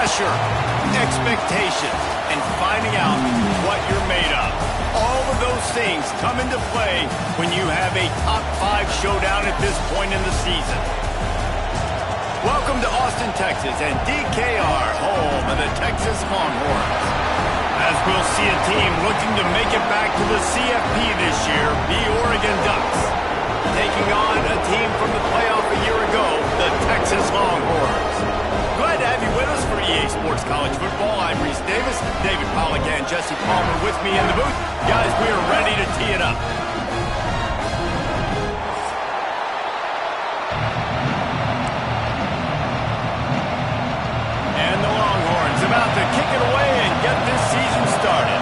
Pressure, expectations, and finding out what you're made of. All of those things come into play when you have a top 5 showdown at this point in the season. Welcome to Austin, Texas, and DKR, home of the Texas Longhorns. As we'll see a team looking to make it back to the CFP this year, the Oregon Ducks. Taking on a team from the playoff a year ago, the Texas Longhorns. Glad to have you with us for EA Sports College Football. I'm Reese Davis, David Pollack and Jesse Palmer with me in the booth. Guys, we are ready to tee it up. And the Longhorns about to kick it away and get this season started.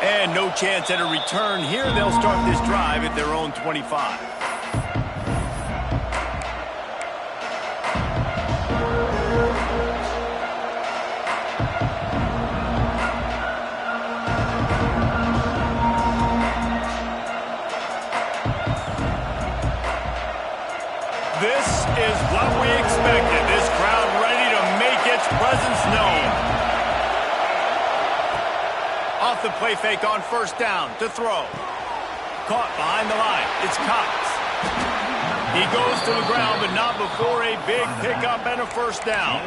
And no chance at a return here. They'll start this drive at their own 25. This is what we expected. This crowd ready to make its presence known. Off the play fake on first down to throw. Caught behind the line. It's Cox. He goes to the ground, but not before a big pickup and a first down.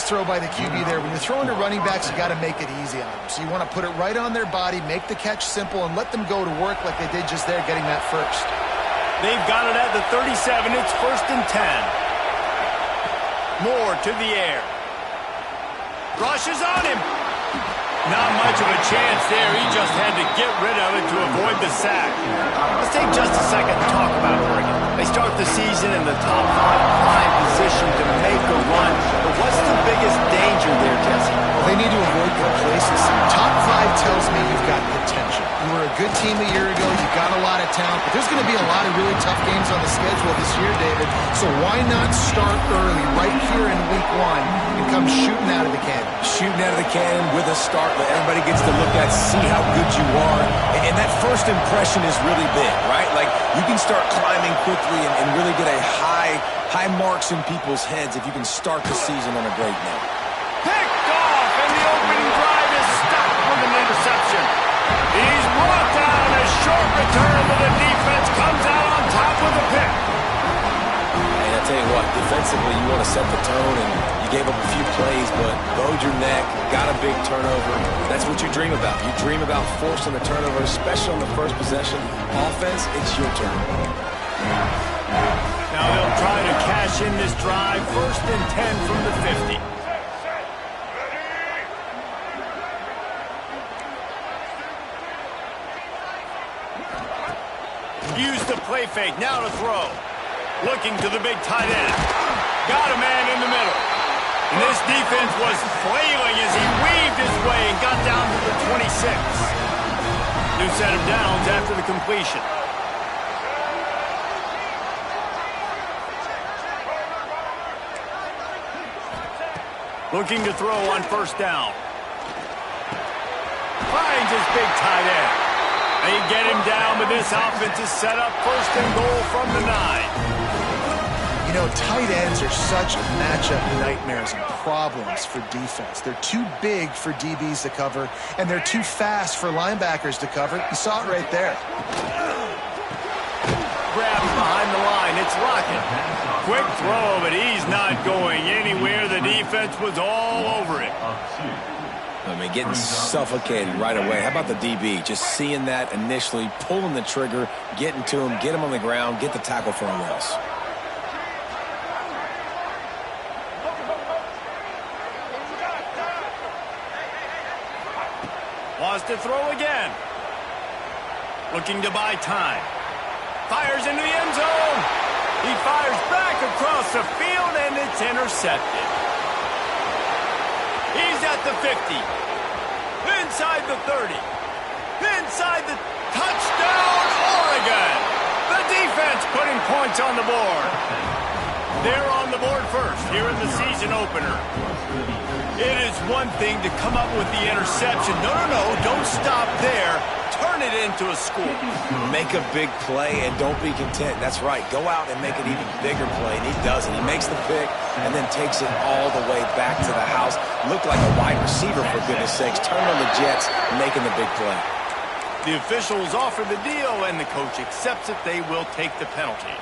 Nice throw by the QB there. When you're throwing to running backs, you got to make it easy on them. So you want to put it right on their body, make the catch simple, and let them go to work like they did just there, getting that first. They've got it at the 37. It's 1st and 10. Moore to the air. Rushes on him. Not much of a chance there. He just had to get rid of it to avoid the sack. Let's take just a second to talk about Oregon. They start the season in the top 5 prime position to make a run. But what's the biggest danger there, Jesse? Well, they need to avoid complacency. Top 5 tells me you've got potential. You were a good team a year ago. You've got a lot of talent. But there's going to be a lot of really tough games on the schedule this year, David. So why not start early right here in week 1 and come shooting out of the cannon? Shooting out of the cannon with a start that everybody gets to look at, see how good you are. And that first impression is really big, right? Like, you can start climbing quickly and really get a high marks in people's heads if you can start the season on a great note. Picked off, and the opening drive is stopped with an interception. He's brought down. A short return, but the defense comes out on top with a pick. And I tell you what, defensively, you want to set the tone, and you gave up a few plays, but bowed your neck, got a big turnover. That's what you dream about. You dream about forcing the turnover, especially on the first possession. Offense, it's your turn. Now they'll try to cash in this drive. 1st and 10 from the 50. Use the play fake. Now to throw. Looking to the big tight end. Got a man in the middle. And this defense was flailing as he weaved his way and got down to the 26. New set of downs after the completion. Looking to throw on first down. Finds his big tight end. They get him down, but this offense is set up 1st and goal from the 9. You know, tight ends are such matchup nightmares and problems for defense. They're too big for DBs to cover, and they're too fast for linebackers to cover. You saw it right there. Grabs behind the line. It's Lockett. Quick throw, but he's not going anywhere. The defense was all over it. I mean, getting suffocated right away. How about the DB? Just seeing that initially, pulling the trigger, getting to him, get him on the ground, get the tackle for a loss. Wants to throw again. Looking to buy time. Fires into the end zone. He fires back across the field, and it's intercepted. He's at the 50. Inside the 30. Inside the touchdown, Oregon. The defense putting points on the board. They're on the board first here in the season opener. It is one thing to come up with the interception. No, don't stop there. Turn it into a score. Make a big play and don't be content. That's right. Go out and make an even bigger play, and he does it. He makes the pick and then takes it all the way back to the house. Looked like a wide receiver, for goodness sakes. Turned on the Jets, making the big play. The officials offer the deal, and the coach accepts it. They will take the penalty.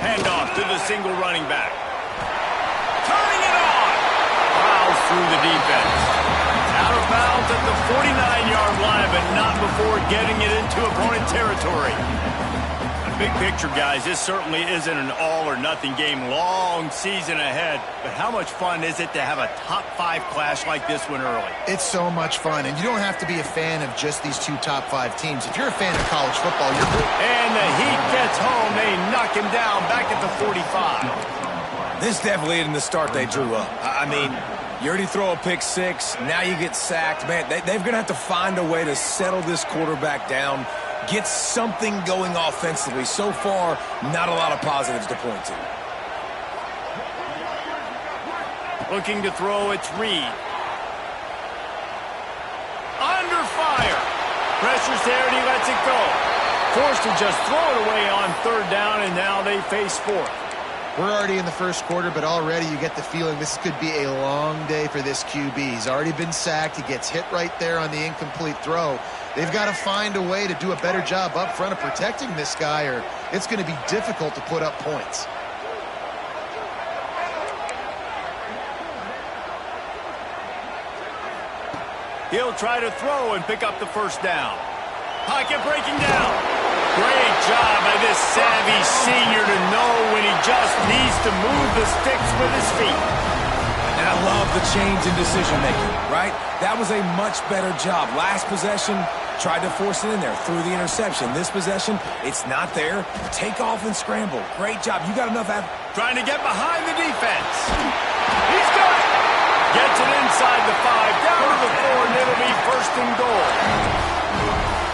Handoff to the single running back. Turning it on. Plows through the defense. Out of bounds at the 49-yard line, but not before getting it into opponent territory. Big picture, guys, this certainly isn't an all-or-nothing game. Long season ahead, but how much fun is it to have a top-5 clash like this one early? It's so much fun, and you don't have to be a fan of just these two top-5 teams. If you're a fan of college football, you're good. And the Heat gets home. They knock him down back at the 45. This definitely isn't the start they drew up. I mean, you already throw a pick six, now you get sacked. Man, they're going to have to find a way to settle this quarterback down, get something going offensively. So far, not a lot of positives to point to. Looking to throw, it's Reed. Under fire. Pressure's there, and he lets it go. Forced to just throw it away on third down, and now they face fourth. We're already in the first quarter, but already you get the feeling this could be a long day for this QB. He's already been sacked. He gets hit right there on the incomplete throw. They've got to find a way to do a better job up front of protecting this guy, or it's going to be difficult to put up points. He'll try to throw and pick up the first down. Pocket breaking down. Great job by this savvy senior to know when he just needs to move the sticks with his feet. And I love the change in decision-making, right? That was a much better job. Last possession, tried to force it in there, threw the interception. This possession, it's not there. Take off and scramble. Great job. You got enough. Trying to get behind the defense. He's got it. Gets it inside the 5, down to the 4, and it'll be first and goal.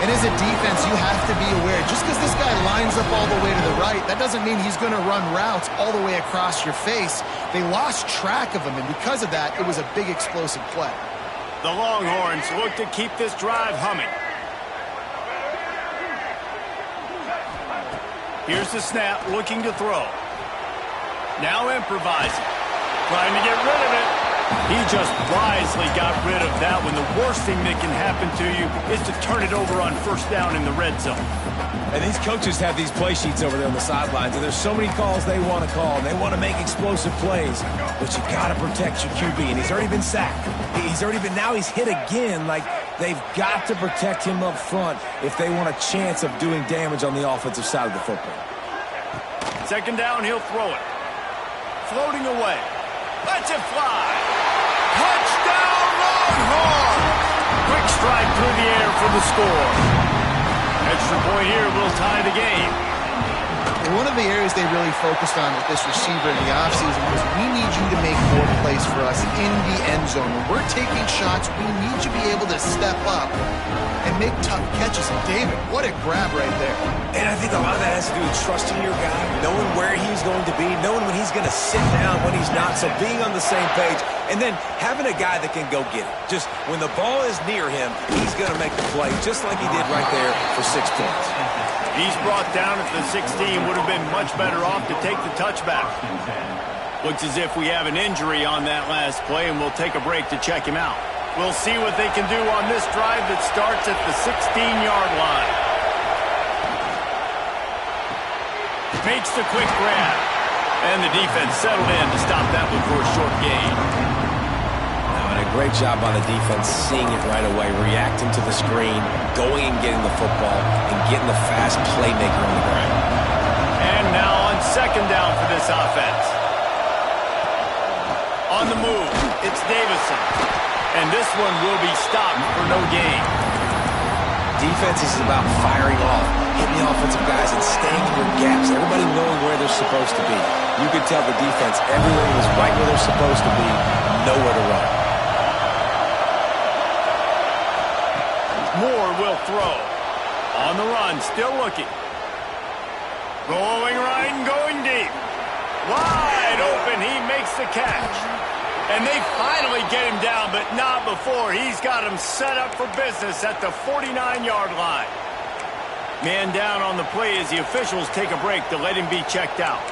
And as a defense, you have to be aware, just because this guy lines up all the way to the right, that doesn't mean he's going to run routes all the way across your face. They lost track of him, and because of that, it was a big explosive play. The Longhorns look to keep this drive humming. Here's the snap, looking to throw. Now improvising. Trying to get rid of it. He just wisely got rid of that one. The worst thing that can happen to you is to turn it over on first down in the red zone. And these coaches have these play sheets over there on the sidelines, and there's so many calls they want to call, and they want to make explosive plays, but you got to protect your QB, and he's already been sacked. Now he's hit again. Like, they've got to protect him up front if they want a chance of doing damage on the offensive side of the football. Second down, he'll throw it. Floating away. Lets it fly. Touchdown, Longhorn! Quick strike through the air for the score. Extra point here will tie the game. One of the areas they really focused on with this receiver in the offseason was, we need you to make more plays for us in the end zone. When we're taking shots, we need you to be able to step up and make tough catches. And David, what a grab right there. And I think a lot of that has to do with trusting your guy, knowing where he's going to be, knowing when he's going to sit down, when he's not, so being on the same page, and then having a guy that can go get it. Just when the ball is near him, he's going to make the play, just like he did right there for 6 points. He's brought down at the 16, would have been much better off to take the touchback. Looks as if we have an injury on that last play, and we'll take a break to check him out. We'll see what they can do on this drive that starts at the 16-yard line. Makes the quick grab. And the defense settled in to stop that one for a short gain. And a great job by the defense seeing it right away, reacting to the screen, going and getting the football, and getting the fast playmaker on the ground. second down for this offense. On the move, it's Davison. And this one will be stopped for no gain. Defense is about firing off, hitting the offensive guys, and staying in your gaps. Everybody knowing where they're supposed to be. You could tell the defense, everyone was right where they're supposed to be, nowhere to run. Moore will throw. On the run, still looking. Going right and going deep. Wide open, he makes the catch. And they finally get him down, but not before. He's got him set up for business at the 49-yard line. Man down on the play as the officials take a break to let him be checked out.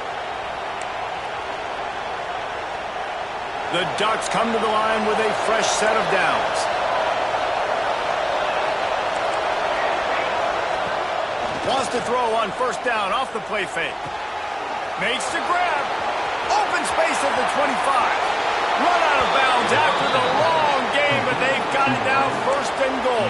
The Ducks come to the line with a fresh set of downs. Wants to throw on first down off the play fake. Makes the grab. Open space at the 25. Run out of bounds after the long game, but they've got it now first and goal.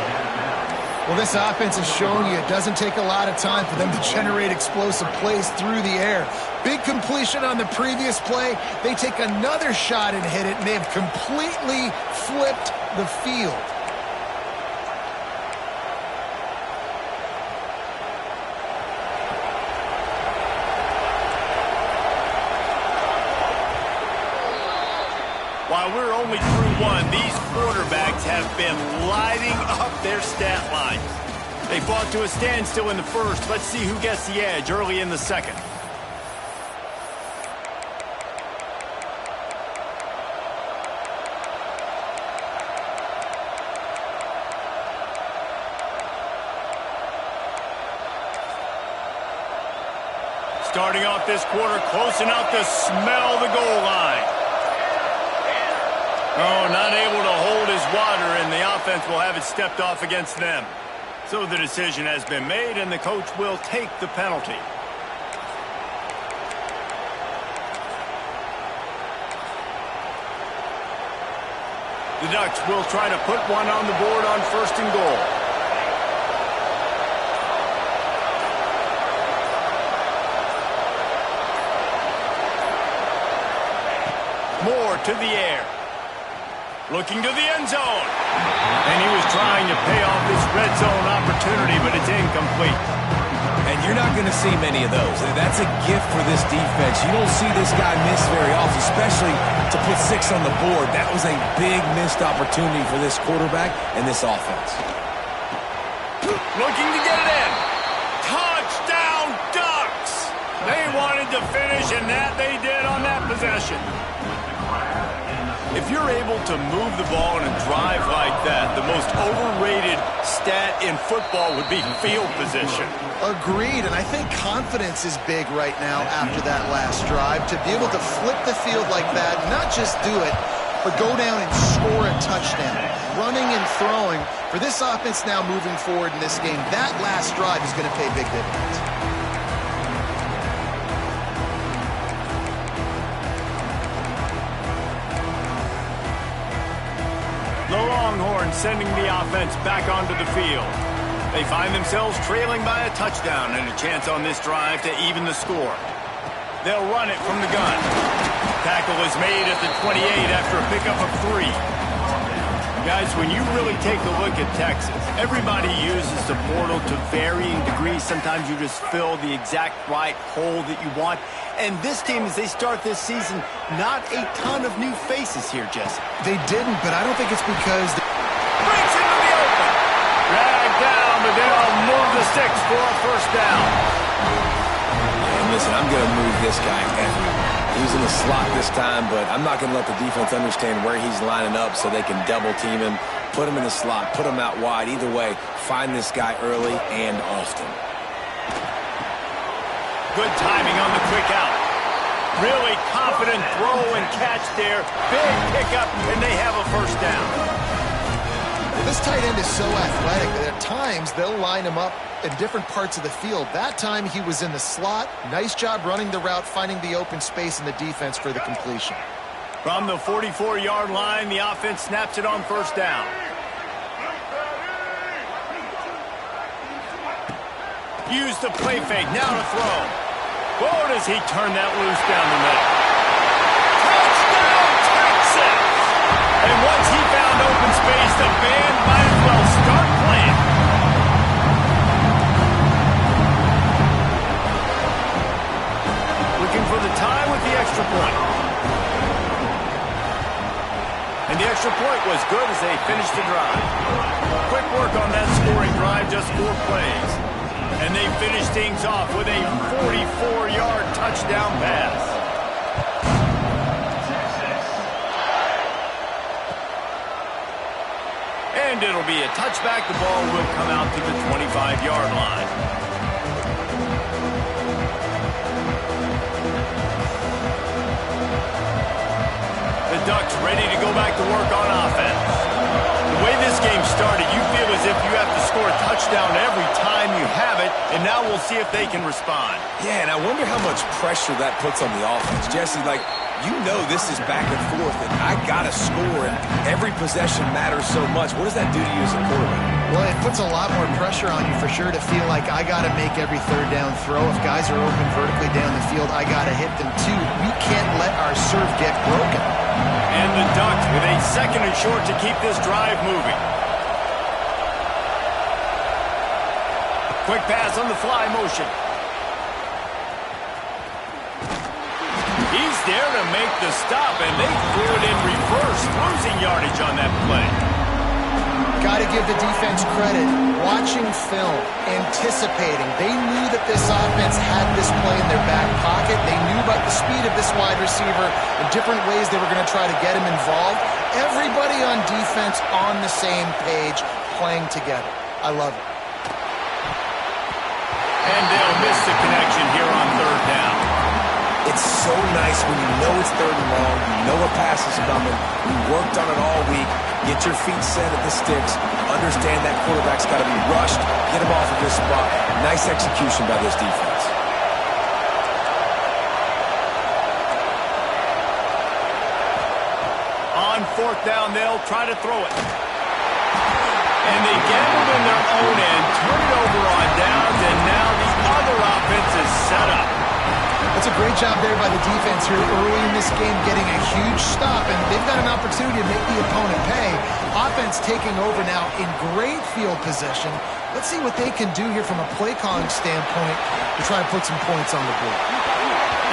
Well, this offense is showing you it doesn't take a lot of time for them to generate explosive plays through the air. Big completion on the previous play. They take another shot and hit it, and they have completely flipped the field. While we're only through one, these quarterbacks have been lighting up their stat line. They fought to a standstill in the first. Let's see who gets the edge early in the second. Starting off this quarter close enough to smell the goal line. Oh, not able to hold his water, and the offense will have it stepped off against them. So the decision has been made, and the coach will take the penalty. The Ducks will try to put one on the board on first and goal. Moore to the air. Looking to the end zone. And he was trying to pay off this red zone opportunity, but it's incomplete. And you're not going to see many of those. That's a gift for this defense. You don't see this guy miss very often, especially to put 6 on the board. That was a big missed opportunity for this quarterback and this offense. Looking to get it in. Touchdown, Ducks! They wanted to finish, and that they did on that possession. If you're able to move the ball and drive like that, the most overrated stat in football would be field position. Agreed, and I think confidence is big right now after that last drive. To be able to flip the field like that, not just do it, but go down and score a touchdown. Running and throwing, for this offense now moving forward in this game, that last drive is going to pay big dividends. The Longhorns sending the offense back onto the field. They find themselves trailing by a touchdown and a chance on this drive to even the score. They'll run it from the gun. Tackle is made at the 28 after a pickup of 3. Guys, when you really take a look at Texas, everybody uses the portal to varying degrees. Sometimes you just fill the exact right hole that you want. And this team, as they start this season, not a ton of new faces here, Jesse. They didn't, but I don't think it's because... Breaks into the open. Dragged down, but they'll move the 6 for a first down. And listen, I'm going to move this guy everywhere. He's in the slot this time, but I'm not going to let the defense understand where he's lining up so they can double team him, put him in the slot, put him out wide. Either way, find this guy early and often. Good timing on the quick out. Really confident throw and catch there. Big pickup, and they have a first down. Well, this tight end is so athletic that at times they'll line him up in different parts of the field. That time he was in the slot. Nice job running the route, finding the open space in the defense for the completion. From the 44-yard line, the offense snaps it on first down. Use the play fake, now to throw. Oh, does he turn that loose down the middle. Touchdown, Texas! And once he found open space, the band might as well start playing. Looking for the tie with the extra point. And the extra point was good as they finished the drive. Quick work on that scoring drive, just 4 plays. And they finished things off with a 44-yard touchdown pass. And it'll be a touchback. The ball will come out to the 25-yard line. The Ducks ready to go back to work on offense. The way this game started, you feel as if you have to score a touchdown every time you have it, and now we'll see if they can respond. Yeah, and I wonder how much pressure that puts on the offense. Jesse, like, you know this is back and forth, and I got to score, and every possession matters so much. What does that do to you as a quarterback? Well, it puts a lot more pressure on you for sure to feel like I got to make every third down throw. If guys are open vertically down the field, I got to hit them too. We can't let our serve get broken. And the Ducks with a 2nd and short to keep this drive moving. Quick pass on the fly motion. He's there to make the stop, and they threw it in reverse, losing yardage on that play. Got to give the defense credit. Watching film, anticipating. They knew that this offense had this play in their back pocket. They knew about the speed of this wide receiver, the different ways they were going to try to get him involved. Everybody on defense on the same page, playing together. I love it. And they'll miss the connection here on 3rd down. It's so nice when you know it's 3rd and long, you know a pass is coming, you worked on it all week, get your feet set at the sticks, understand that quarterback's got to be rushed, get him off of this spot. Nice execution by this defense. On 4th down, they'll try to throw it. And they gambled in their own end, turn it over on downs, and now the other offense is set up. That's a great job there by the defense here early in this game, getting a huge stop, and they've got an opportunity to make the opponent pay. Offense taking over now in great field position. Let's see what they can do here from a play calling standpoint to try to put some points on the board.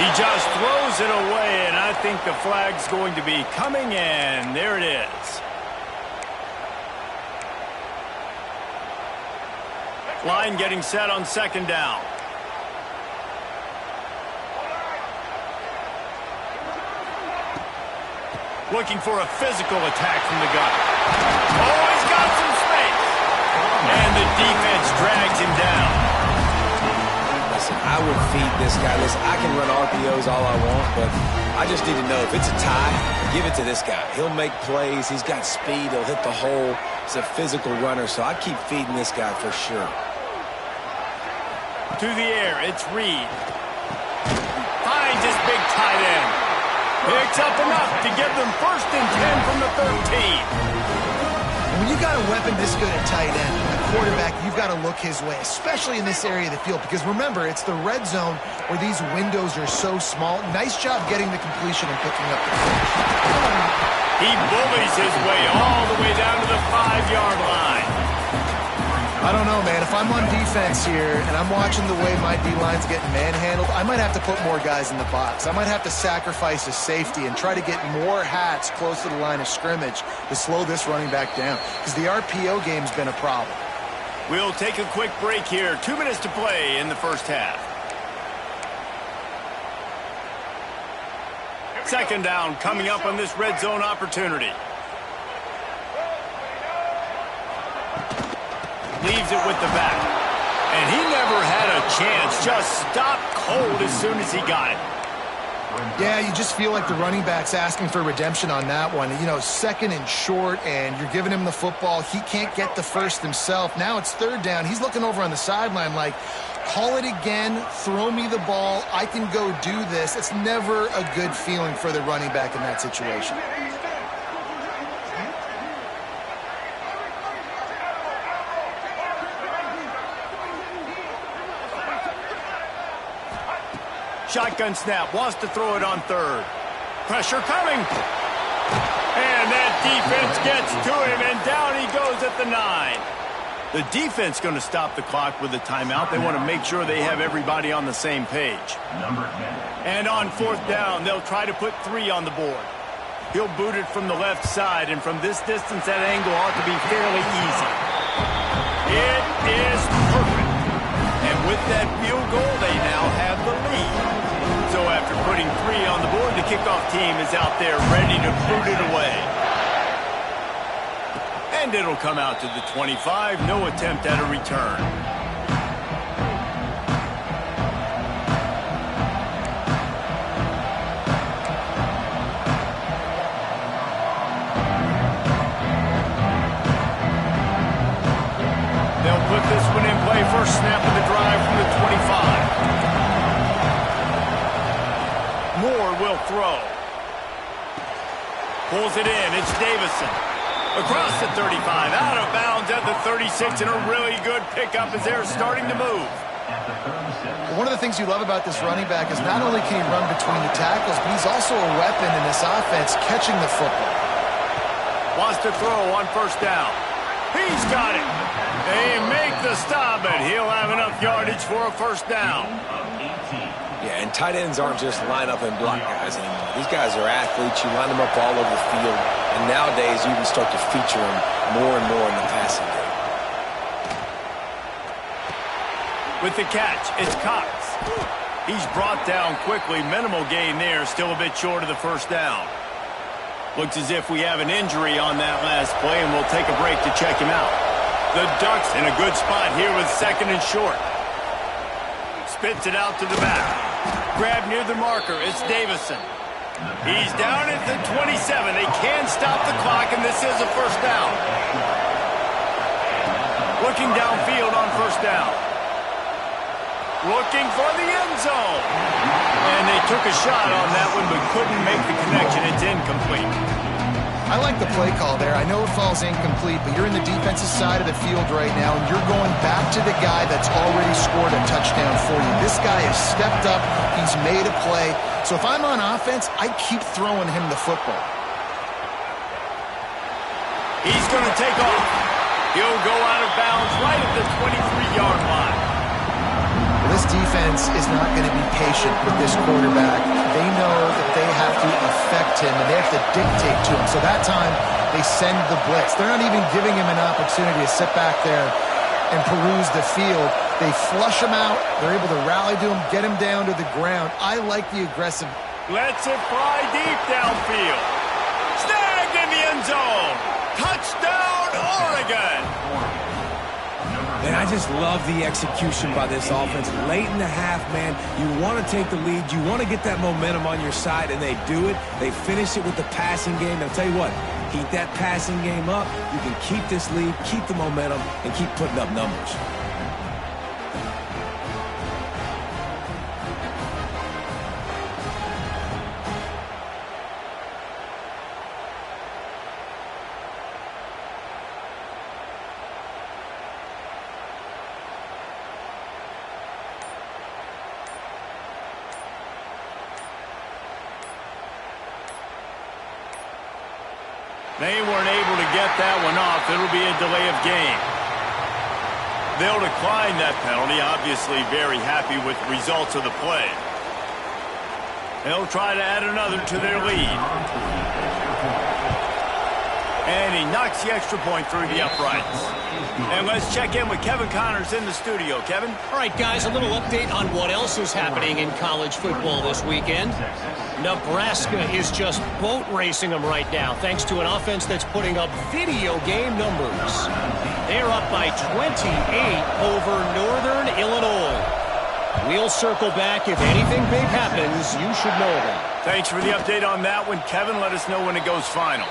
He just throws it away, and I think the flag's going to be coming in. There it is. Line getting set on 2nd down. Looking for a physical attack from the gun. Oh, he's got some space. And the defense drags him down. Listen, I would feed this guy. Listen, I can run RPOs all I want, but I just need to know if it's a tie, give it to this guy. He'll make plays. He's got speed. He'll hit the hole. He's a physical runner, so I keep feeding this guy for sure. To the air, it's Reed. Finds his big tight end. Picks up enough to give them 1st and 10 from the 13. When you got a weapon this good at tight end, a quarterback, you've got to look his way, especially in this area of the field, because remember, it's the red zone where these windows are so small. Nice job getting the completion and picking up the finish. He bullies his way all the way down to the 5-yard line. I don't know, man. If I'm on defense here and I'm watching the way my D-line's getting manhandled, I might have to put more guys in the box. I might have to sacrifice a safety and try to get more hats close to the line of scrimmage to slow this running back down, because the RPO game's been a problem. We'll take a quick break here. 2 minutes to play in the 1st half. 2nd down coming up on this red zone opportunity. Leaves it with the back. And he never had a chance. Just stopped cold as soon as he got it. Yeah, you just feel like the running back's asking for redemption on that one. You know, 2nd and short, and you're giving him the football. He can't get the first himself. Now it's 3rd down. He's looking over on the sideline like, call it again, throw me the ball, I can go do this. It's never a good feeling for the running back in that situation. shotgun snap. Wants to throw it on third. Pressure coming. And that defense gets to him, and down he goes at the 9. The defense going to stop the clock with a timeout. They want to make sure they have everybody on the same page. And on 4th down, they'll try to put 3 on the board. He'll boot it from the left side, and from this distance, that angle ought to be fairly easy. It is perfect. And with that field goal, they now have the lead. So after putting 3 on the board, the kickoff team is out there ready to boot it away. And it'll come out to the 25. No attempt at a return. They'll put this one in play. First snap of the drive from the 25. Moore will throw. Pulls it in. It's Davison. Across the 35, out of bounds at the 36, and a really good pickup as they're starting to move. One of the things you love about this running back is not only can he run between the tackles, but he's also a weapon in this offense catching the football. Wants to throw on 1st down. He's got it. They make the stop, but he'll have enough yardage for a 1st down. Yeah, and tight ends aren't just line up and block guys anymore. These guys are athletes. You line them up all over the field. And nowadays, you can start to feature them more and more in the passing game. With the catch, it's Cox. He's brought down quickly. Minimal gain there. Still a bit short of the 1st down. Looks as if we have an injury on that last play, and we'll take a break to check him out. The Ducks in a good spot here with 2nd and short. Spits it out to the back. Grab near the marker. It's Davison. He's down at the 27. They can stop the clock, and this is a 1st down. Looking downfield on 1st down. Looking for the end zone. And they took a shot on that one, but couldn't make the connection. It's incomplete. I like the play call there. I know it falls incomplete, but you're in the defensive side of the field right now, and you're going back to the guy that's already scored a touchdown for you. This guy has stepped up. He's made a play. So if I'm on offense, I keep throwing him the football. He's going to take off. He'll go out of bounds right at the 23-yard line. Well, this defense is not going to be patient with this quarterback. They know that they have to affect him, and they have to dictate to him. So that time, they send the blitz. They're not even giving him an opportunity to sit back there and peruse the field. They flush him out. They're able to rally to him, get him down to the ground. I like the aggressive. Lets it fly deep downfield. Snagged in the end zone. Touchdown, Oregon. And I just love the execution by this offense. Late in the half, man, you want to take the lead. You want to get that momentum on your side, and they do it. They finish it with the passing game. I'll tell you what, keep that passing game up. You can keep this lead, keep the momentum, and keep putting up numbers. They weren't able to get that one off. It'll be a delay of game. They'll decline that penalty. Obviously very happy with the results of the play. They'll try to add another to their lead. And he knocks the extra point through the uprights. And let's check in with Kevin Connors in the studio. Kevin? All right, guys, a little update on what else is happening in college football this weekend. Nebraska is just boat racing them right now, thanks to an offense that's putting up video game numbers. They're up by 28 over Northern Illinois. We'll circle back. If anything big happens, you should know about it. Thanks for the update on that one, Kevin. Let us know when it goes final.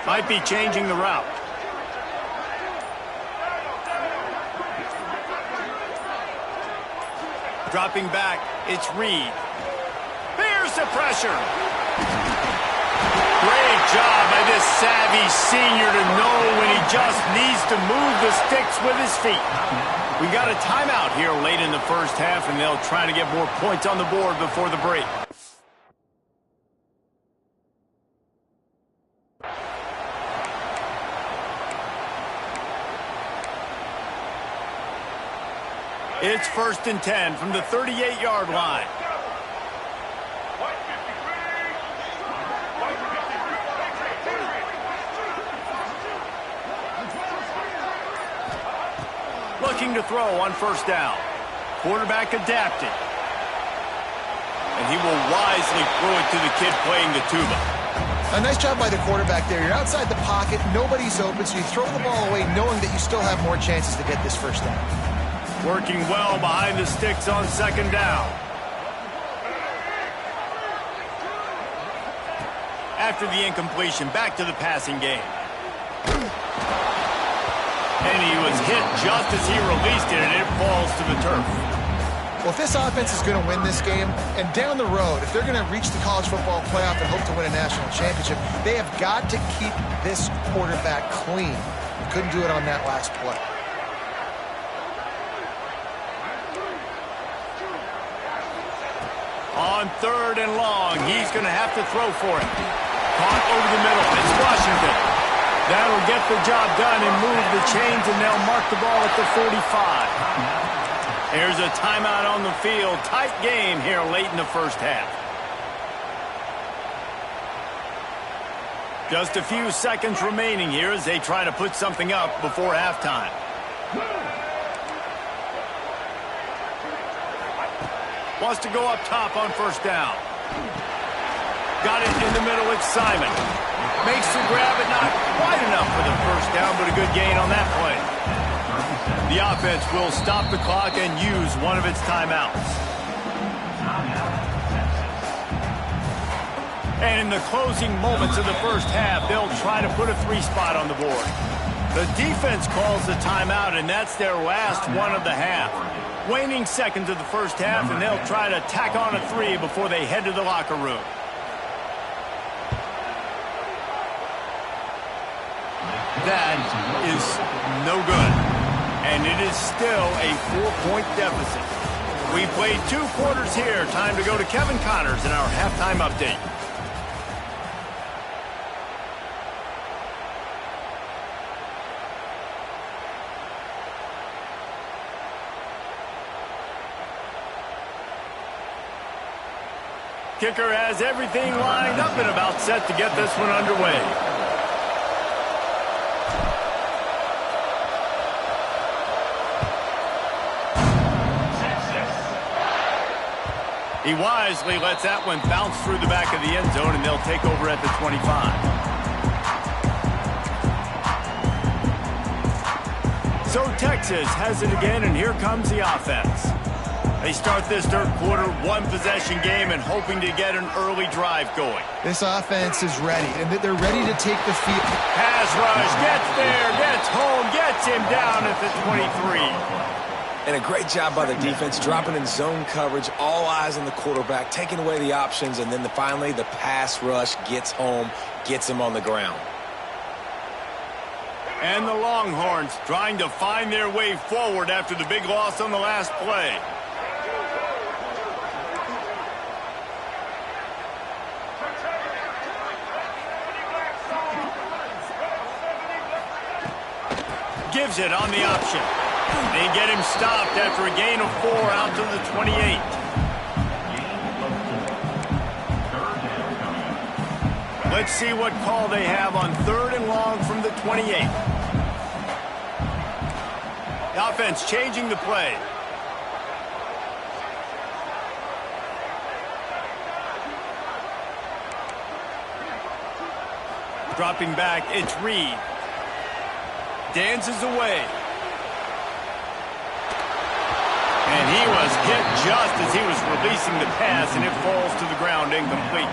Might be changing the route. Dropping back, it's Reed. There's the pressure. Great job by this savvy senior to know when he just needs to move the sticks with his feet. We got a timeout here late in the first half, and they'll try to get more points on the board before the break. It's 1st and 10 from the 38-yard line. Looking to throw on 1st down. Quarterback adapted. And he will wisely throw it to the kid playing the tuba. A nice job by the quarterback there. You're outside the pocket, nobody's open, so you throw the ball away knowing that you still have more chances to get this 1st down. Working well behind the sticks on 2nd down. After the incompletion, back to the passing game. And he was hit just as he released it, and it falls to the turf. Well, if this offense is going to win this game, and down the road, if they're going to reach the college football playoff and hope to win a national championship, they have got to keep this quarterback clean. Couldn't do it on that last play. On 3rd and long, he's going to have to throw for it. Caught over the middle. It's Washington. That'll get the job done and move the chains, and they'll mark the ball at the 45. There's a timeout on the field. Tight game here late in the first half. Just a few seconds remaining here as they try to put something up before halftime. Wants to go up top on 1st down. Got it in the middle. It's Simon. Makes the grab, but not quite enough for the 1st down, but a good gain on that play. The offense will stop the clock and use one of its timeouts. And in the closing moments of the first half, they'll try to put a 3 spot on the board. The defense calls the timeout, and that's their last one of the half. Waning seconds of the first half, and they'll try to tack on a 3 before they head to the locker room. That is no good. And it is still a 4-point deficit. We played 2 quarters here. Time to go to Kevin Connors in our halftime update. Kicker has everything lined up and about set to get this one underway. He wisely lets that one bounce through the back of the end zone, and they'll take over at the 25. So Texas has it again, and here comes the offense. They start this 3rd quarter, 1-possession game, and hoping to get an early drive going. This offense is ready, and they're ready to take the field. Pass rush, gets there, gets home, gets him down at the 23. And a great job by the defense, dropping in zone coverage, all eyes on the quarterback, taking away the options, and then finally the pass rush gets home, gets him on the ground. And the Longhorns trying to find their way forward after the big loss on the last play. Gives it on the option. They get him stopped after a gain of 4 out to the 28. Let's see what call they have on 3rd and long from the 28. The offense changing the play. Dropping back, it's Reed. Dances away. And he was hit just as he was releasing the pass, and it falls to the ground incomplete.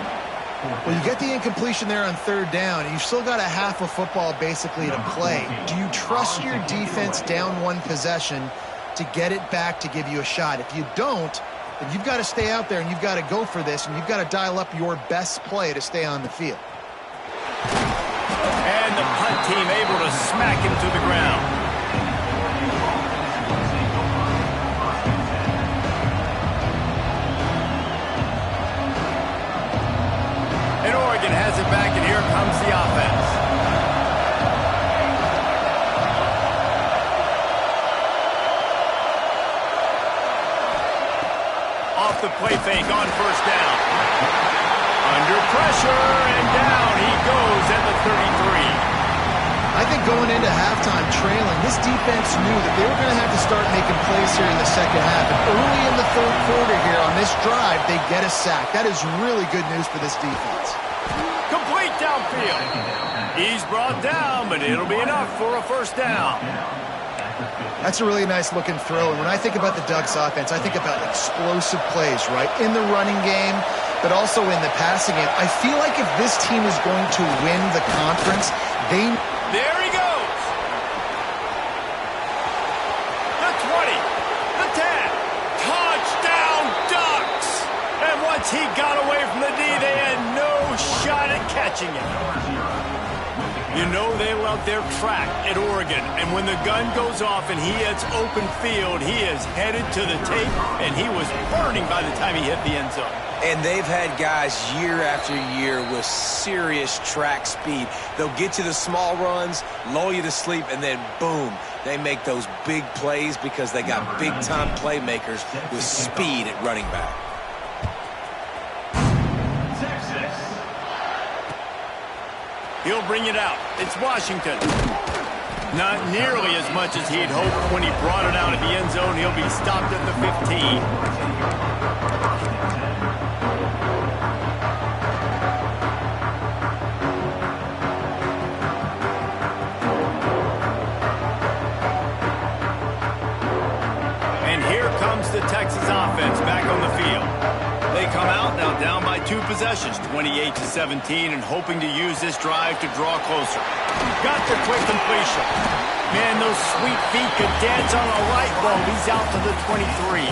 Well, you get the incompletion there on 3rd down. You've still got a half of football basically to play. Do you trust your defense down 1 possession to get it back to give you a shot? If you don't, then you've got to stay out there and you've got to go for this, and you've got to dial up your best play to stay on the field. And the punt team able to smack him to the ground. And Oregon has it back, and here comes the offense. Off the play fake on first down. Under pressure, and down he goes at the 33. I think going into halftime trailing, this defense knew that they were going to have to start making plays here in the second half. And early in the third quarter here on this drive, they get a sack. That is really good news for this defense. Complete downfield. He's brought down, but it'll be enough for a first down. That's a really nice looking throw. And when I think about the Ducks offense, I think about explosive plays, right? In the running game, but also in the passing game. I feel like if this team is going to win the conference, There he goes. The 20, the 10. Touchdown Ducks. And once he got away from the D, they had no shot at catching him. You know they love their track at Oregon, and when the gun goes off and he hits open field, he is headed to the tape, and he was burning by the time he hit the end zone. And they've had guys year after year with serious track speed. They'll get you the small runs, lull you to sleep, and then boom, they make those big plays because they got big-time playmakers with speed at running back. He'll bring it out. It's Washington. Not nearly as much as he'd hoped when he brought it out at the end zone. He'll be stopped at the 15. And here comes the Texas offense back on the field. They come out now down by 2 possessions, 28-17, and hoping to use this drive to draw closer. Got the quick completion. Man, those sweet feet could dance on a light bulb. He's out to the 23.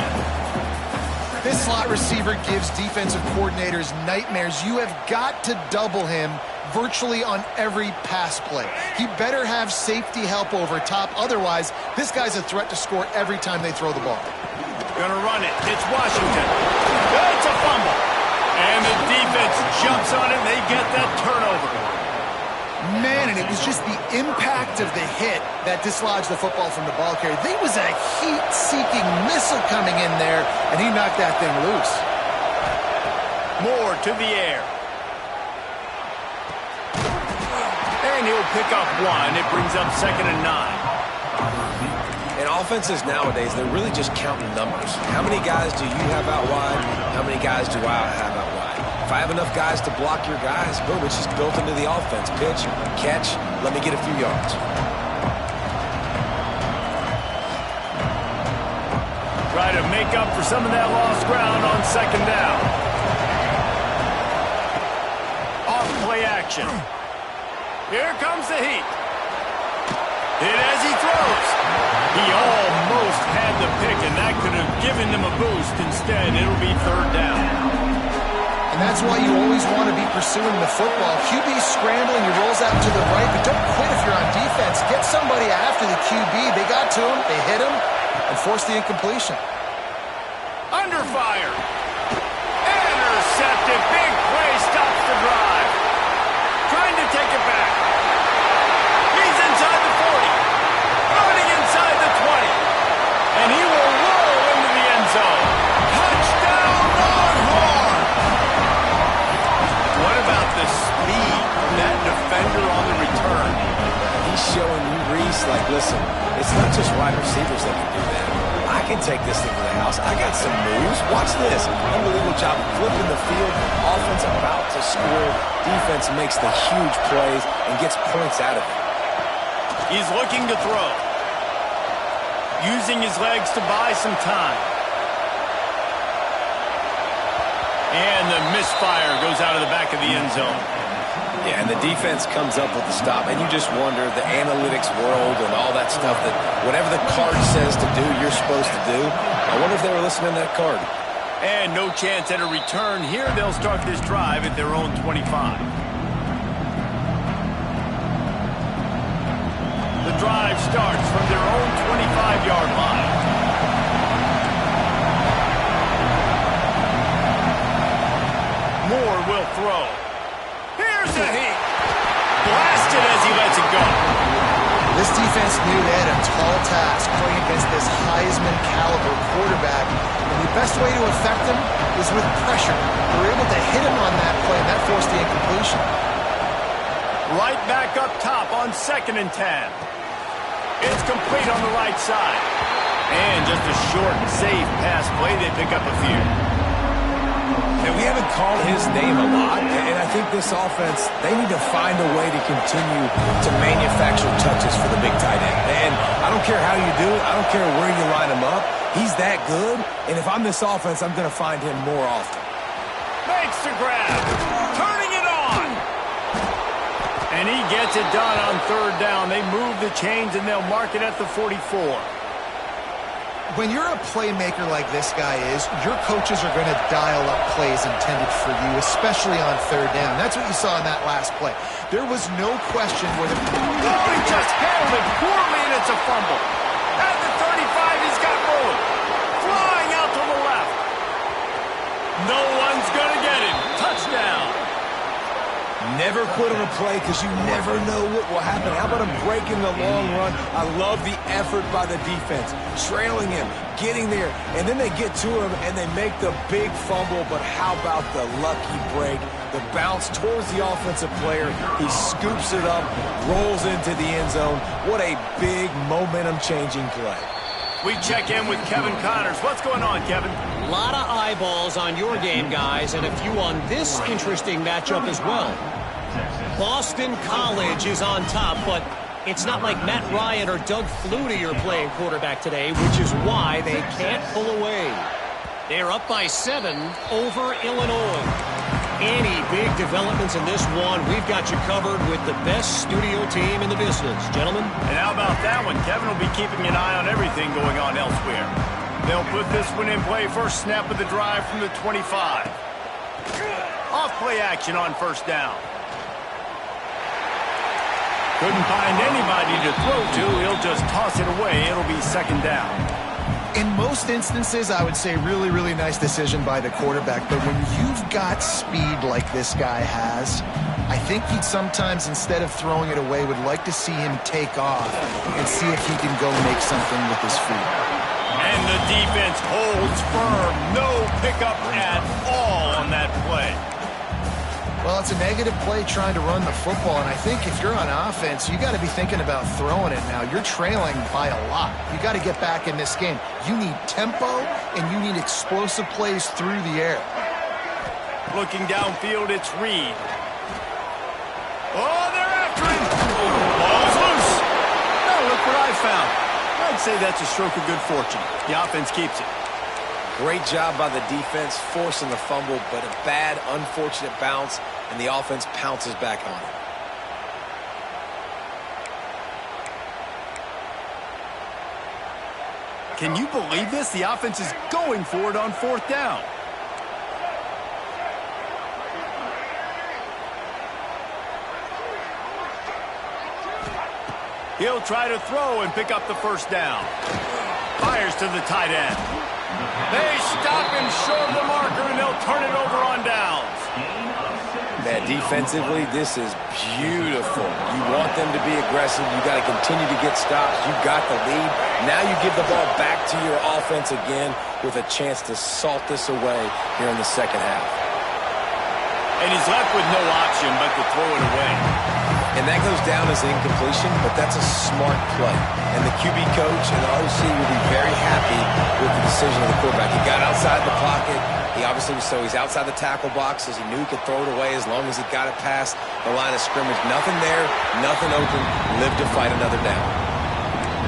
This slot receiver gives defensive coordinators nightmares. You have got to double him virtually on every pass play. He better have safety help over top. Otherwise, this guy's a threat to score every time they throw the ball. Gonna run it. It's Washington. It's a fumble. And the defense jumps on it, and they get that turnover. Man, and it was just the impact of the hit that dislodged the football from the ball carrier. There was a heat-seeking missile coming in there, and he knocked that thing loose. More to the air. And he'll pick up 1. It brings up 2nd and 9. And offenses nowadays, they're really just counting numbers. How many guys do you have out wide? How many guys do I have out wide? If I have enough guys to block your guys, boom, it's just built into the offense. Pitch, catch, let me get a few yards. Try to make up for some of that lost ground on 2nd down. Off play action. Here comes the heat. Hit as he throws. He almost had the pick, and that could have given them a boost. Instead, it'll be 3rd down. And that's why you always want to be pursuing the football. QB's scrambling, he rolls out to the right, but don't quit if you're on defense. Get somebody after the QB. They got to him, they hit him, and forced the incompletion. Under fire. Intercepted. Big play stops the drive. Trying to take it back. He's inside the 40. Running inside the 20. And he will roll into the end zone. Touchdown, Longhorn! What about the speed of that defender on the return? He's showing you, Reese, like, listen, it's not just wide receivers that can do that. I can take this thing to the house. I got some moves. Watch this. Unbelievable job flipping the field. Offense about to score. Defense makes the huge plays and gets points out of it. He's looking to throw. Using his legs to buy some time. And the misfire goes out of the back of the end zone. Yeah, and the defense comes up with the stop, and you just wonder, the analytics world and all that stuff, that whatever the card says to do, you're supposed to do. I wonder if they were listening to that card. And no chance at a return here. They'll start this drive at their own 25. The drive starts from their own 25-yard line. Moore will throw. Here's a heat. Blasted as he lets it go. This defense knew they had a tall task playing against this Heisman-caliber quarterback. And the best way to affect him is with pressure. They were able to hit him on that play, and that forced the incompletion. Right back up top on 2nd and 10. It's complete on the right side. And just a short, safe pass play. They pick up a few. And we haven't called his name a lot, and I think this offense, they need to find a way to continue to manufacture touches for the big tight end. And I don't care how you do it. I don't care where you line him up. He's that good, and if I'm this offense, I'm going to find him more often. Makes the grab. Turning it on. And he gets it done on 3rd down. They move the chains, and they'll mark it at the 44. When you're a playmaker like this guy is, your coaches are going to dial up plays intended for you, especially on 3rd down. That's what you saw in that last play. There was no question where the... Oh, he just handled it poorly, and it's a fumble. At the 35, he's got room. Flying out to the left. No one's going to get him. Touchdown. Never quit on a play because you never know what will happen. How about him breaking the long run? I love the effort by the defense. Trailing him, getting there, and then they get to him and they make the big fumble. But how about the lucky break? The bounce towards the offensive player. He scoops it up, rolls into the end zone. What a big momentum-changing play. We check in with Kevin Connors. What's going on, Kevin? A lot of eyeballs on your game, guys, and a few on this interesting matchup as well. Boston College is on top, but it's not like Matt Ryan or Doug Flutie are playing quarterback today, which is why they can't pull away. They're up by 7 over Illinois. Any big developments in this one, we've got you covered with the best studio team in the business. Gentlemen? And how about that one? Kevin will be keeping an eye on everything going on elsewhere. They'll put this one in play. First snap of the drive from the 25. Off play action on 1st down. Couldn't find anybody to throw to. He'll just toss it away. It'll be 2nd down. In most instances, I would say really, really nice decision by the quarterback. But when you've got speed like this guy has, I think he'd sometimes, instead of throwing it away, would like to see him take off and see if he can go make something with his feet. And the defense holds firm. No pickup at all on that play. Well, it's a negative play trying to run the football, and I think if you're on offense, you got to be thinking about throwing it now. You're trailing by a lot. You got to get back in this game. You need tempo, and you need explosive plays through the air. Looking downfield, it's Reed. Oh, they're after him. Ball's loose. Now look what I found. I'd say that's a stroke of good fortune. The offense keeps it. Great job by the defense, forcing the fumble, but a bad, unfortunate bounce, and the offense pounces back on it. Can you believe this? The offense is going for it on 4th down. He'll try to throw and pick up the 1st down. Fires to the tight end. They stop him short of the marker, and they'll turn it over on downs. Man, defensively, this is beautiful. You want them to be aggressive. You got to continue to get stops. You got the lead. Now you give the ball back to your offense again with a chance to salt this away here in the 2nd half. And he's left with no option but to throw it away. And that goes down as an incompletion, but that's a smart play. And the QB coach and the OC will be very happy with the decision of the quarterback. He got outside the pocket. He obviously was he's outside the tackle box, as he knew he could throw it away as long as he got it past the line of scrimmage. Nothing there, nothing open. Live to fight another down.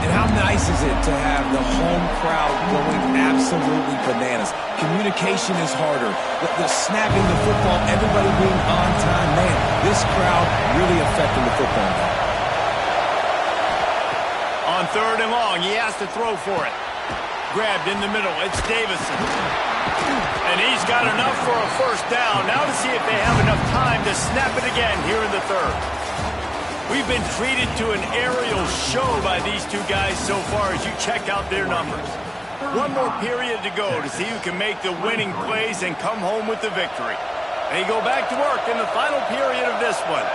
And how nice is it to have the home crowd going absolutely bananas? Communication is harder. The snapping the football, everybody being on time. Man, this crowd really affecting the football game. On 3rd and long, he has to throw for it. Grabbed in the middle. It's Davison. And he's got enough for a first down. Now to see if they have enough time to snap it again here in the third. We've been treated to an aerial show by these two guys so far as you check out their numbers. One more period to go to see who can make the winning plays and come home with the victory. They go back to work in the final period of this one.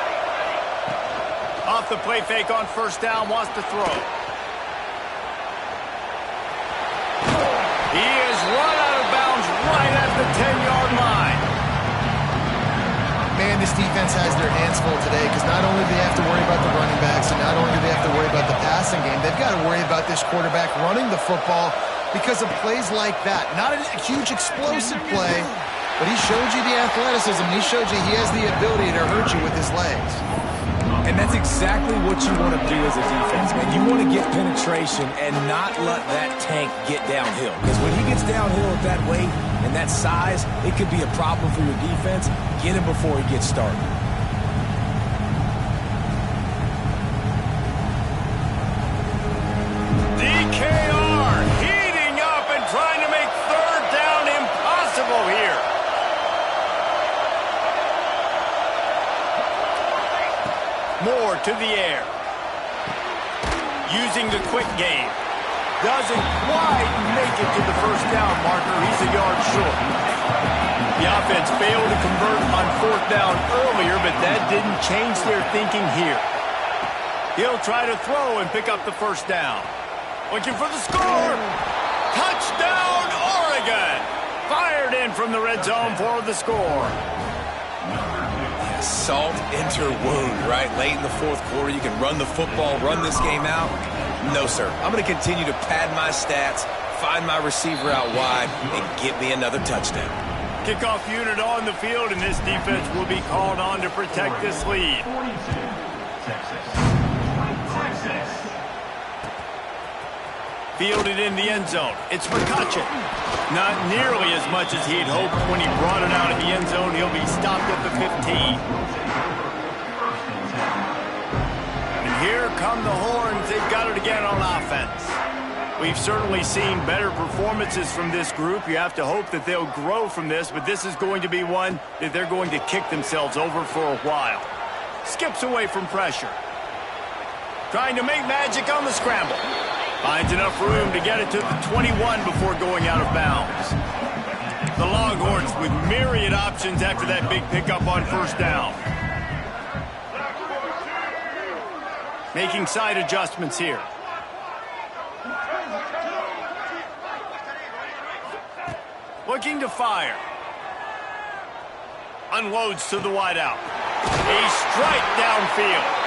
Off the play fake on first down, wants to throw. He is run out of bounds right at the 10-yard line. Man, this defense has their hands full today because not only do they have to worry about the running backs and not only do they have to worry about the passing game, they've got to worry about this quarterback running the football because of plays like that. Not a huge explosive play, but he showed you the athleticism. He showed you he has the ability to hurt you with his legs. And that's exactly what you want to do as a defense, man. You want to get penetration and not let that tank get downhill. Because when he gets downhill at that weight and that size, it could be a problem for your defense. Get him before he gets started. DKR heating up and trying to make third down impossible here. Moore to the air. Using the quick game. Doesn't quite make it to the first down marker. He's a yard short. The offense failed to convert on fourth down earlier, but that didn't change their thinking here. He'll try to throw and pick up the first down. Looking for the score. Touchdown, Oregon. Fired in from the red zone for the score. Salt into wound, right? Late in the fourth quarter, you can run the football, run this game out. No, sir. I'm going to continue to pad my stats, find my receiver out wide, and get me another touchdown. Kickoff unit on the field, and this defense will be called on to protect this lead. Fielded in the end zone. It's McCutcheon. Not nearly as much as he'd hoped when he brought it out of the end zone. He'll be stopped at the 15. And here come the horns. They've got it again on offense. We've certainly seen better performances from this group. You have to hope that they'll grow from this, but this is going to be one that they're going to kick themselves over for a while. Skips away from pressure. Trying to make magic on the scramble. Finds enough room to get it to the 21 before going out of bounds. The Longhorns with myriad options after that big pickup on first down. Making side adjustments here. Looking to fire. Unloads to the wideout. A strike downfield.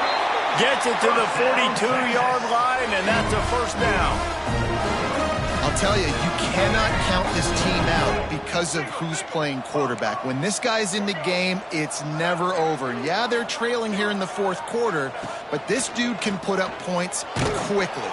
Gets it to the 42-yard line, and that's a first down. I'll tell you, you cannot count this team out because of who's playing quarterback. When this guy's in the game, it's never over. Yeah, they're trailing here in the fourth quarter, but this dude can put up points quickly.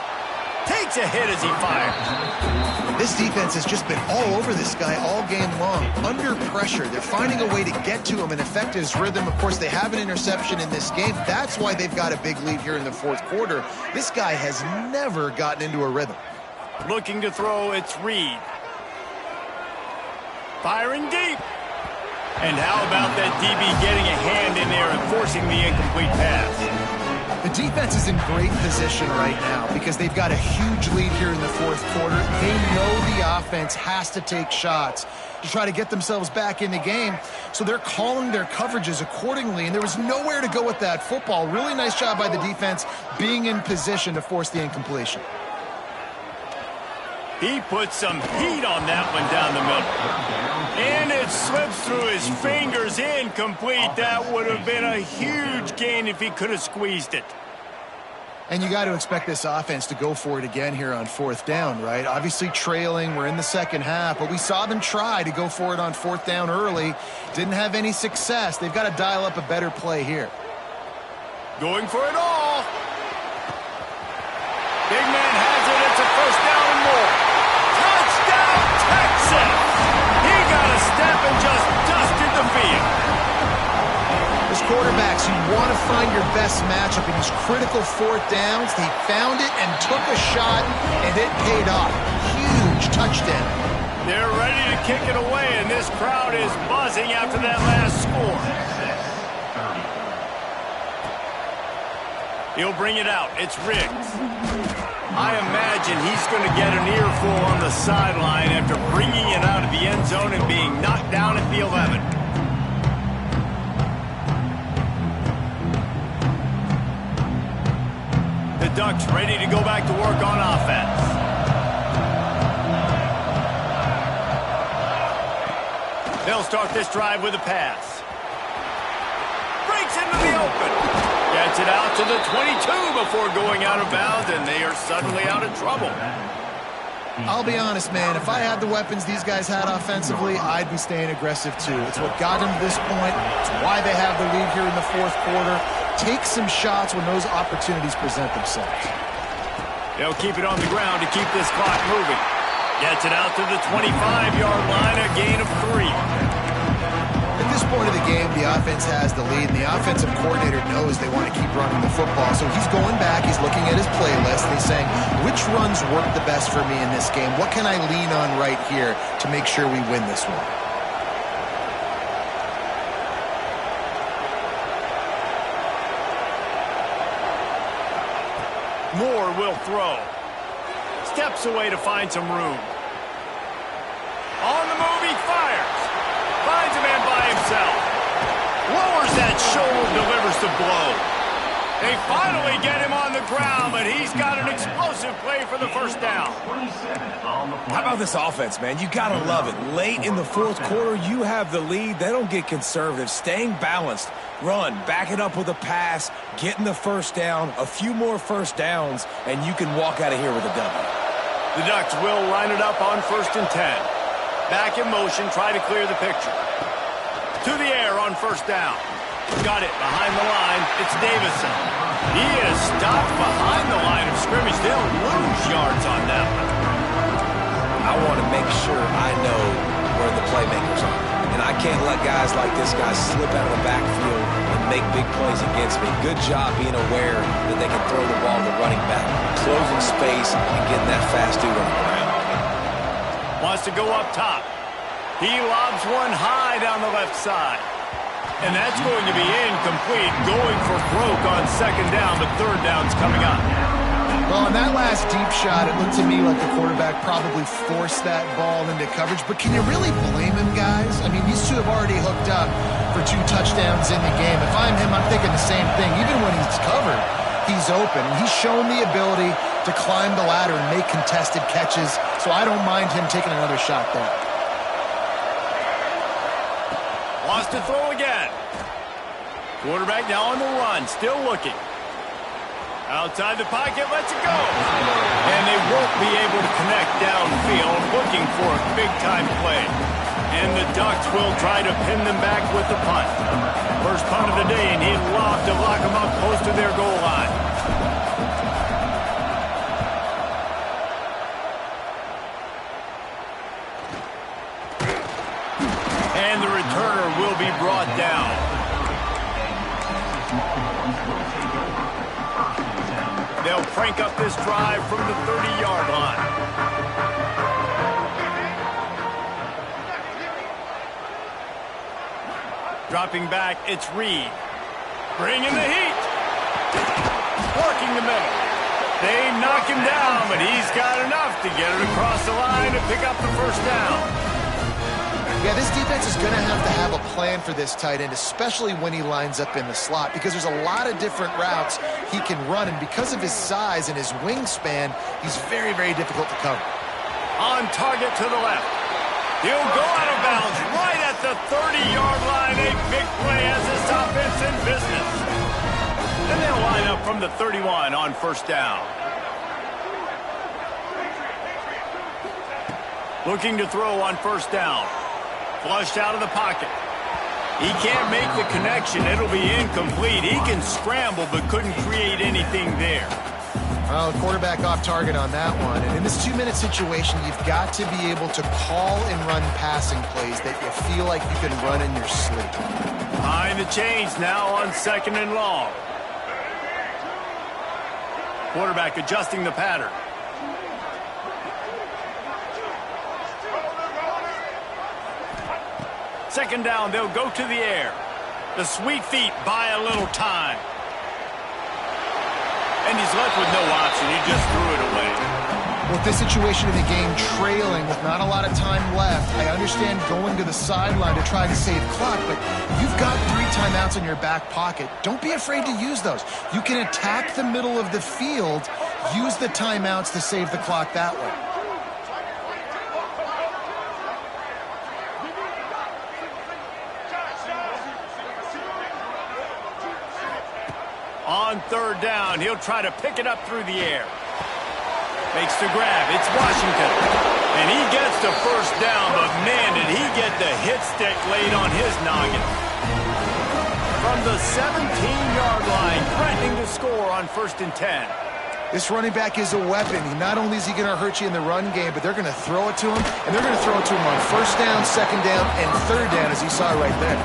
Takes a hit as he fires. This defense has just been all over this guy all game long. Under pressure, they're finding a way to get to him and affect his rhythm. Of course, they have an interception in this game. That's why they've got a big lead here in the fourth quarter. This guy has never gotten into a rhythm. Looking to throw, it's Reed. Firing deep. And how about that DB getting a hand in there and forcing the incomplete pass? The defense is in great position right now because they've got a huge lead here in the fourth quarter. They know the offense has to take shots to try to get themselves back in the game, so they're calling their coverages accordingly, and there was nowhere to go with that football. Really nice job by the defense being in position to force the incompletion. He put some heat on that one down the middle. And it slips through his fingers, incomplete. That would have been a huge gain if he could have squeezed it. And you got to expect this offense to go for it again here on fourth down, right? Obviously trailing, we're in the second half, but we saw them try to go for it on fourth down early. Didn't have any success. They've got to dial up a better play here. Going for it all. Big man has it. It's a first down and more. Touchdown, Texas! He got a step and just dusted the field. As quarterbacks, you want to find your best matchup in these critical fourth downs. He found it and took a shot, and it paid off. Huge touchdown. They're ready to kick it away, and this crowd is buzzing after that last score. He'll bring it out. It's Riggs. I imagine he's going to get an earful on the sideline after bringing it out of the end zone and being knocked down at the 11. The Ducks ready to go back to work on offense. They'll start this drive with a pass. Breaks into the open. Gets it out to the 22 before going out of bounds, and they are suddenly out of trouble. I'll be honest, man. If I had the weapons these guys had offensively, I'd be staying aggressive too. It's what got them to this point. It's why they have the lead here in the fourth quarter. Take some shots when those opportunities present themselves. They'll keep it on the ground to keep this clock moving. Gets it out to the 25-yard line, a gain of 3. At this point of the game, the offense has the lead, and the offensive coordinator knows they want to keep running the football. So he's going back, he's looking at his playlist, and he's saying, which runs work the best for me in this game? What can I lean on right here to make sure we win this one? Moore will throw. Steps away to find some room. On the move, he fires. Finds a man by himself. Lowers that shoulder, delivers the blow. They finally get him on the ground, but he's got an explosive play for the first down. How about this offense, man? You got to love it. Late in the fourth quarter, you have the lead. They don't get conservative. Staying balanced. Run, back it up with a pass, getting the first down, a few more first downs, and you can walk out of here with a W. The Ducks will line it up on 1st and 10. Back in motion, try to clear the picture. To the air on 1st down. Got it behind the line. It's Davison. He is stopped behind the line of scrimmage. They'll lose yards on that one. I want to make sure I know where the playmakers are. And I can't let guys like this guy slip out of the backfield and make big plays against me. Good job being aware that they can throw the ball to the running back, closing space and getting that fast dude on the ground. Wants to go up top. He lobs one high down the left side. And that's going to be incomplete, going for broke on 2nd down, but 3rd down's coming up. Well, on that last deep shot, it looked to me like the quarterback probably forced that ball into coverage. But can you really blame him, guys? I mean, these two have already hooked up for 2 touchdowns in the game. If I'm him, I'm thinking the same thing. Even when he's covered, he's open. He's shown the ability to climb the ladder and make contested catches. So I don't mind him taking another shot there. Wants to throw again. Quarterback now on the run, still looking. Outside the pocket, lets it go. And they won't be able to connect downfield, looking for a big-time play. And the Ducks will try to pin them back with the punt. First punt of the day, and he'd love to lock them up close to their goal line. And the returner will be brought down. They'll crank up this drive from the 30-yard line. Dropping back, it's Reed. Bringing the heat. Working the middle. They knock him down, but he's got enough to get it across the line to pick up the first down. Yeah, this defense is going to have a plan for this tight end, especially when he lines up in the slot, because there's a lot of different routes he can run, and because of his size and his wingspan, he's very, very difficult to cover. On target to the left. He'll go out of bounds right at the 30-yard line. A big play as this offense in business. And they'll line up from the 31 on 1st down. Looking to throw on 1st down. Flushed out of the pocket. He can't make the connection. It'll be incomplete. He can scramble, but couldn't create anything there. Well, the quarterback off target on that one. And in this 2-minute situation, you've got to be able to call and run passing plays that you feel like you can run in your sleep. Behind the chains now on 2nd and long. Quarterback adjusting the pattern. Second down, they'll go to the air. The sweet feet buy a little time. And he's left with no option. He just threw it away. With this situation in the game, trailing with not a lot of time left, I understand going to the sideline to try to save clock, but you've got 3 timeouts in your back pocket. Don't be afraid to use those. You can attack the middle of the field, use the timeouts to save the clock that way. On third down, he'll try to pick it up through the air. Makes the grab. It's Washington. And he gets the first down, but man, did he get the hit stick laid on his noggin. From the 17-yard line, threatening to score on 1st and 10. This running back is a weapon. Not only is he going to hurt you in the run game, but they're going to throw it to him, and they're going to throw it to him on 1st down, 2nd down, and 3rd down, as you saw right there.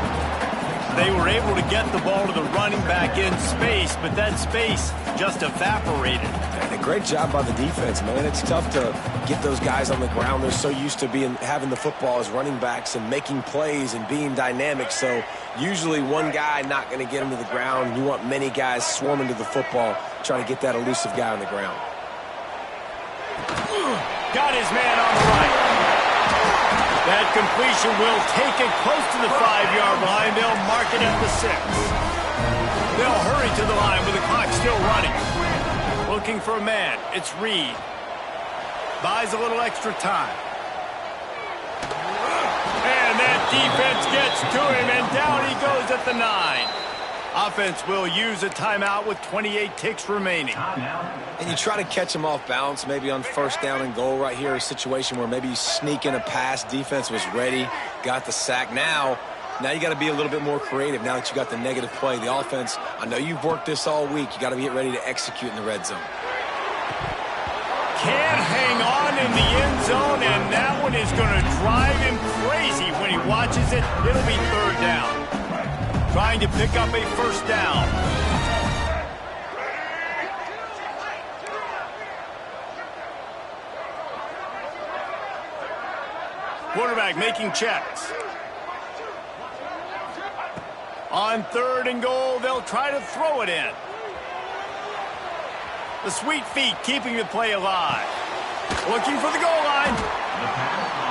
They were able to get the ball to the running back in space, but that space just evaporated. And a great job by the defense, man. It's tough to get those guys on the ground. They're so used to having the football as running backs and making plays and being dynamic. So usually one guy not going to get him to the ground. You want many guys swarming to the football, trying to get that elusive guy on the ground. Got his man on the right. That completion will take it close to the 5-yard line. They'll mark it at the 6. They'll hurry to the line with the clock still running. Looking for a man. It's Reed. Buys a little extra time. And that defense gets to him, and down he goes at the 9. Offense will use a timeout with 28 ticks remaining. And you try to catch him off balance, maybe on 1st down and goal right here, a situation where maybe you sneak in a pass. Defense was ready, got the sack. Now you got to be a little bit more creative now that you got the negative play. The offense, I know you've worked this all week. You got to get ready to execute in the red zone. Can't hang on in the end zone, and that one is going to drive him crazy when he watches it. It'll be 3rd down. Trying to pick up a 1st down. Quarterback making checks. On 3rd and goal, they'll try to throw it in. The sweet feet keeping the play alive. Looking for the goal line.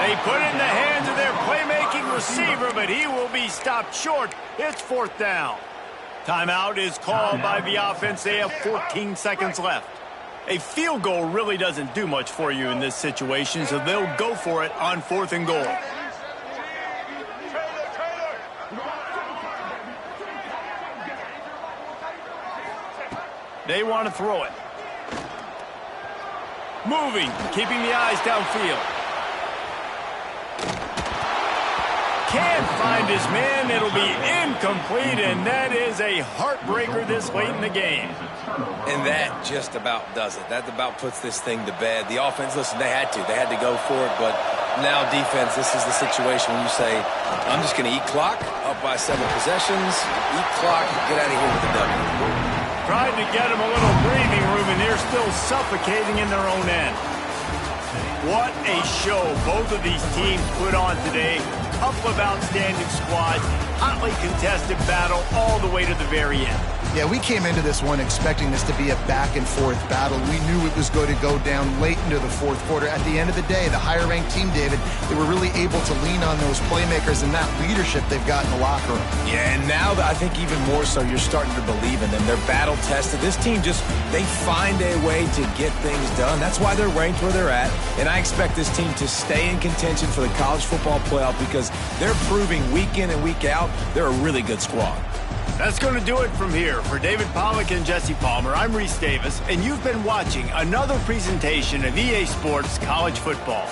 They put it in the hands of their playmaking receiver, but he will be stopped short. It's 4th down. Timeout is called by the offense. They have 14 seconds left. A field goal really doesn't do much for you in this situation, so they'll go for it on 4th and goal. They want to throw it. Moving, keeping the eyes downfield. Can't find his man. It'll be incomplete, and that is a heartbreaker this late in the game. And that just about does it. That about puts this thing to bed. The offense, listen, they had to go for it, but now defense, this is the situation when you say, I'm just going to eat clock, up by 7 possessions, eat clock, get out of here with a W. Tried to get them a little breathing room, and they're still suffocating in their own end. What a show both of these teams put on today. Couple of outstanding squads, hotly contested battle all the way to the very end. Yeah, we came into this one expecting this to be a back-and-forth battle. We knew it was going to go down late into the 4th quarter. At the end of the day, the higher-ranked team, David, they were really able to lean on those playmakers and that leadership they've got in the locker room. Yeah, and now I think even more so, you're starting to believe in them. They're battle-tested. This team they find a way to get things done. That's why they're ranked where they're at. And I expect this team to stay in contention for the college football playoff because they're proving week in and week out they're a really good squad. That's going to do it from here. For David Pollack and Jesse Palmer, I'm Reese Davis, and you've been watching another presentation of EA Sports College Football.